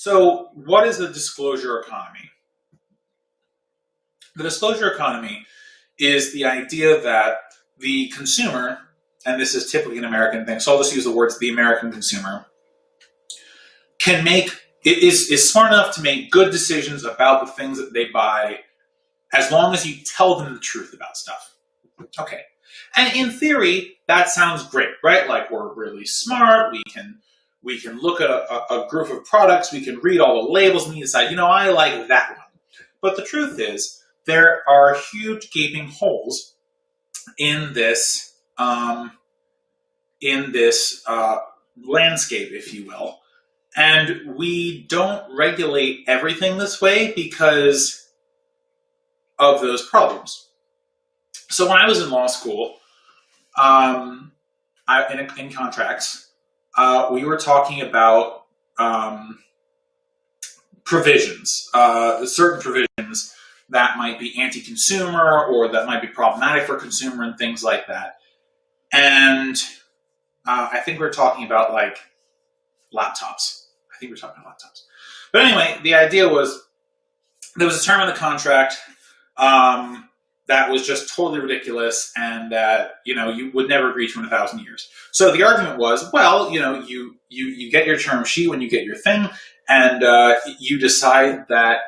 So what is the disclosure economy? The disclosure economy is the idea that the consumer, and this is typically an American thing, so I'll just use the words the American consumer, is smart enough to make good decisions about the things that they buy as long as you tell them the truth about stuff. Okay. And in theory, that sounds great, right? Like, we're really smart, we can look at a group of products, we can read all the labels, and we decide, I like that one. But the truth is, there are huge gaping holes in this landscape, if you will. And we don't regulate everything this way because of those problems. So when I was in law school, in contracts, we were talking about provisions, certain provisions that might be anti-consumer or that might be problematic for consumer and things like that. And I think we were talking about like laptops. But anyway, the idea was there was a term in the contract that was just totally ridiculous and that, you would never agree to in 1,000 years. So the argument was, well, you get your term sheet when you get your thing, and you decide that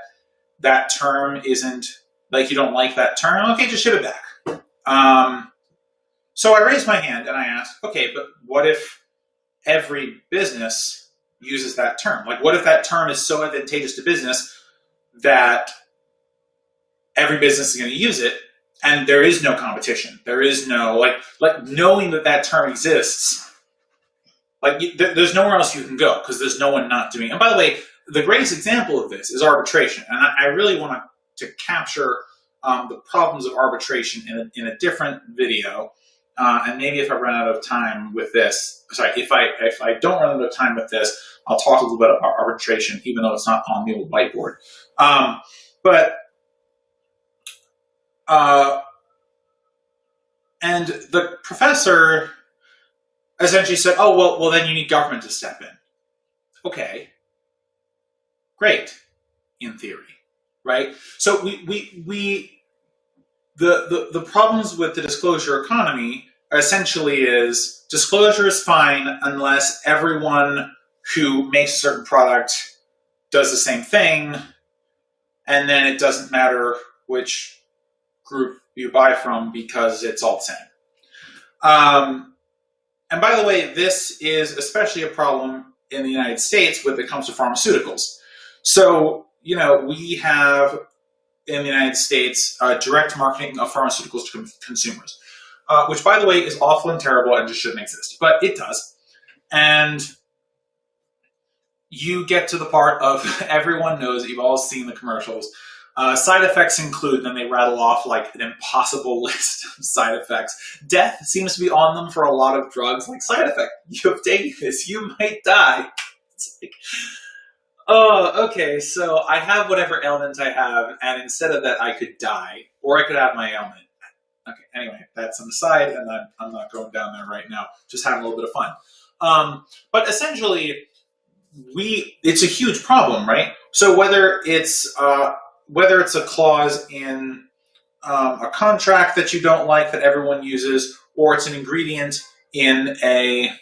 that term isn't, like, you don't like that term, okay, just ship it back. So I raised my hand and I asked, okay, but what if every business uses that term? Like, what if that term is so advantageous to business that every business is going to use it and there is no competition? There is no, like knowing that term exists, like, there's nowhere else you can go because there's no one not doing it. And by the way, the greatest example of this is arbitration. And I really want to capture the problems of arbitration in a different video. And maybe if I run out of time with this, if I don't run out of time with this, I'll talk a little bit about arbitration, even though it's not on the old whiteboard. And the professor essentially said, oh, well, then you need government to step in. Okay, great, in theory, right? So the problems with the disclosure economy essentially is disclosure is fine unless everyone who makes a certain product does the same thing, and then it doesn't matter which group you buy from because it's all the same. And by the way, this is especially a problem in the United States when it comes to pharmaceuticals. So, we have in the United States direct marketing of pharmaceuticals to consumers, which, by the way, is awful and terrible and just shouldn't exist, but it does. And you get to the part of everyone knows, you've all seen the commercials. Side effects include, then they rattle off like an impossible list of side effects. Death seems to be on them for a lot of drugs. Like, side effect, you have taken this, you might die. It's like, oh, okay, so I have whatever ailment I have, and instead of that, I could die, or I could have my ailment. Okay, anyway, that's an aside, and I'm not going down there right now. Just having a little bit of fun. But essentially, it's a huge problem, right? So whether it's a clause in a contract that you don't like that everyone uses, or it's an ingredient in a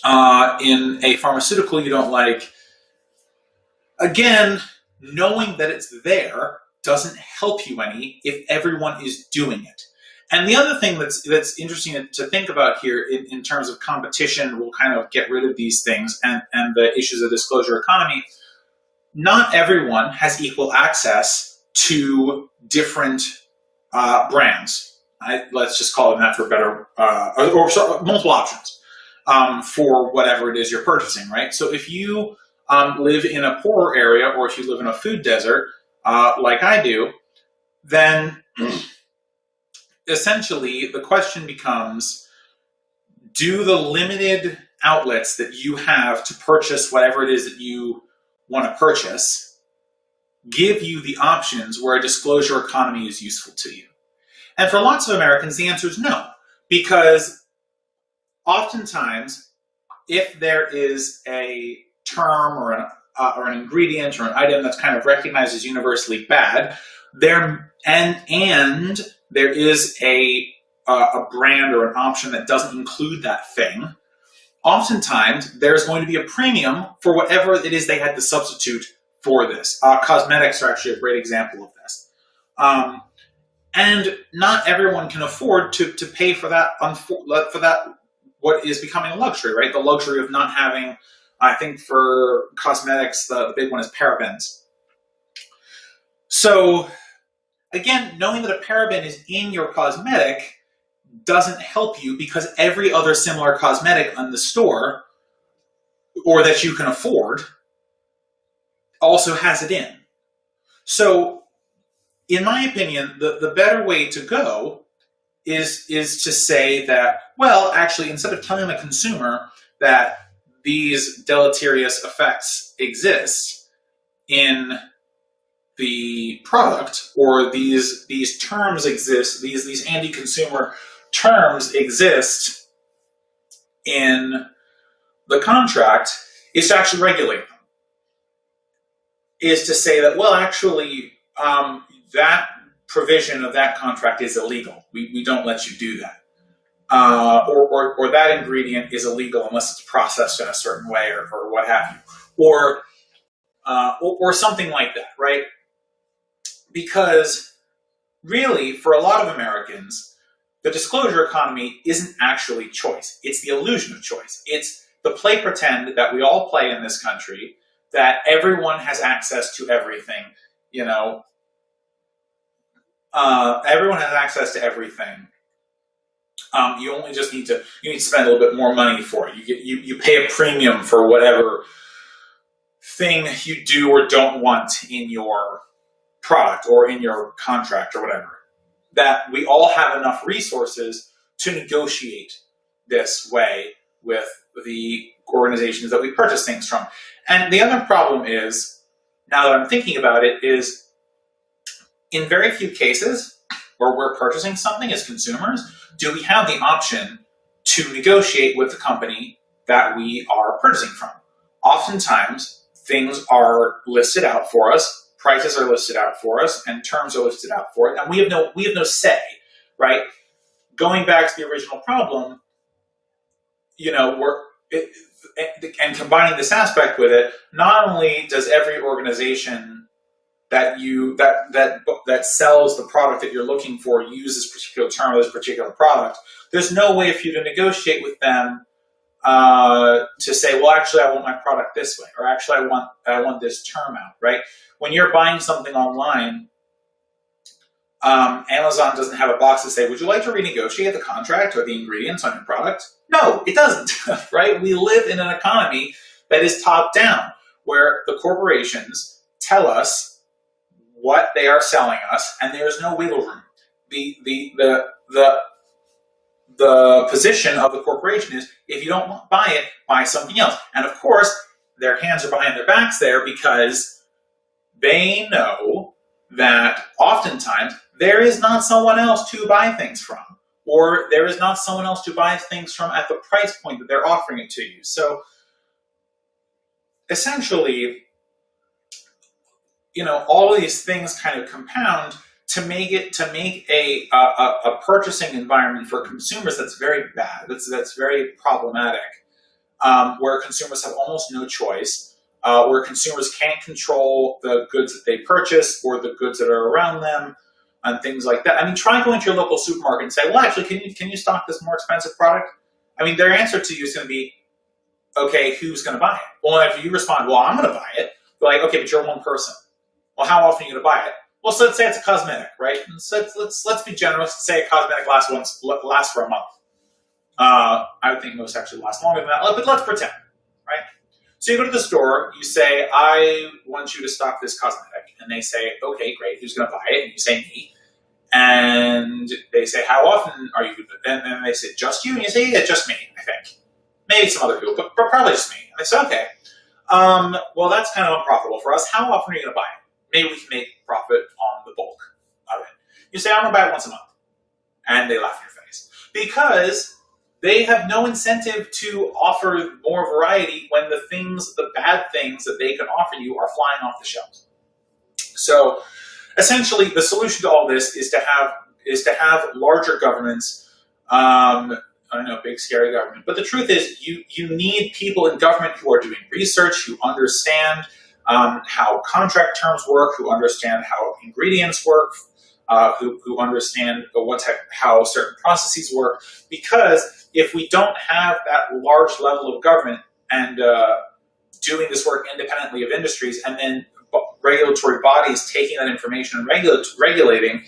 pharmaceutical you don't like, again, knowing that it's there doesn't help you any if everyone is doing it. And the other thing that's interesting to think about here in terms of competition, we'll kind of get rid of these things and the issues of disclosure economy. Not everyone has equal access to different brands. Let's just call them that for better, or multiple options for whatever it is you're purchasing, right? So if you live in a poorer area, or if you live in a food desert, like I do, then essentially the question becomes, do the limited outlets that you have to purchase whatever it is that you want to purchase give you the options where a disclosure economy is useful to you? And for lots of Americans, the answer is no, because oftentimes, if there is a term or or an ingredient or an item that's kind of recognized as universally bad, there is a brand or an option that doesn't include that thing, oftentimes there's going to be a premium for whatever it is they had to substitute for this. Cosmetics are actually a great example of this. And not everyone can afford to pay for that, what is becoming a luxury, right? The luxury of not having, I think for cosmetics, the big one is parabens. So again, knowing that a paraben is in your cosmetic doesn't help you, because every other similar cosmetic on the store, or that you can afford, also has it in. So in my opinion, the better way to go is to say that, well, actually, instead of telling the consumer that these deleterious effects exist in the product, or these terms exist, these anti-consumer terms exist in the contract, is to actually regulate them. Is to say that, well, actually, that provision of that contract is illegal. We don't let you do that. Or that ingredient is illegal unless it's processed in a certain way, or what have you. Or something like that, right? Because really, for a lot of Americans, the disclosure economy isn't actually choice. It's the illusion of choice. It's the play pretend that we all play in this country, that everyone has access to everything. Everyone has access to everything. You only just need to spend a little bit more money for it. You pay a premium for whatever thing you do or don't want in your product or in your contract or whatever. That we all have enough resources to negotiate this way with the organizations that we purchase things from. And the other problem is, now that I'm thinking about it, is in very few cases where we're purchasing something as consumers, do we have the option to negotiate with the company that we are purchasing from. Oftentimes, things are listed out for us, prices are listed out for us, and terms are listed out for it, and we have no say, right? Going back to the original problem, and combining this aspect with it, not only does every organization that sells the product that you're looking for use this particular term or this particular product, there's no way for you to negotiate with them to say, well, actually, I want my product this way, or actually, I want this term out, right? When you're buying something online, Amazon doesn't have a box to say, would you like to renegotiate the contract or the ingredients on your product? No, it doesn't, right? We live in an economy that is top down, where the corporations tell us what they are selling us, and there's no wiggle room. The position of the corporation is, if you don't buy it, buy something else. And of course, their hands are behind their backs there, because they know that oftentimes there is not someone else to buy things from, or there is not someone else to buy things from at the price point that they're offering it to you. So essentially, all of these things kind of compound to make a purchasing environment for consumers that's very bad, that's very problematic, where consumers have almost no choice, where consumers can't control the goods that they purchase or the goods that are around them, and things like that. I mean, try going to your local supermarket and say, well, actually, can you stock this more expensive product? I mean, their answer to you is going to be, okay, who's going to buy it? Well, if you respond, well, I'm going to buy it, they're like, okay, but you're one person. Well, how often are you going to buy it? Well, so let's say it's a cosmetic, right? And so let's be generous and say a cosmetic lasts for a month. I would think most actually last longer than that, but let's pretend, right? So you go to the store, you say, I want you to stock this cosmetic. And they say, okay, great, who's going to buy it? And you say, me. And they say, how often are you going to? And then they say, just you? And you say, yeah, just me, I think. Maybe some other people, but probably just me. And they say, okay. Well, that's kind of unprofitable for us. How often are you going to buy it? Maybe we can make profit on the bulk of it. You say, I'm going to buy it once a month. And they laugh in your face. Because they have no incentive to offer more variety when the bad things that they can offer you are flying off the shelves. So essentially, the solution to all this is to have larger governments. I know, big scary government, but the truth is, you need people in government who are doing research, who understand how contract terms work, who understand how ingredients work, who understand how certain processes work. Because if we don't have that large level of government and doing this work independently of industries, and then regulatory bodies taking that information and regulating,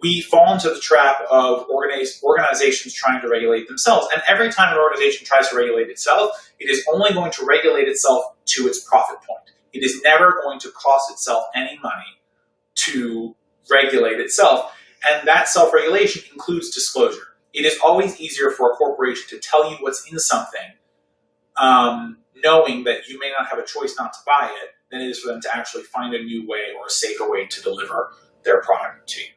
we fall into the trap of organizations trying to regulate themselves. And every time an organization tries to regulate itself, it is only going to regulate itself to its profit point. It is never going to cost itself any money to regulate itself. And that self-regulation includes disclosure. It is always easier for a corporation to tell you what's in something, knowing that you may not have a choice not to buy it, than it is for them to actually find a new way or a safer way to deliver their product to you.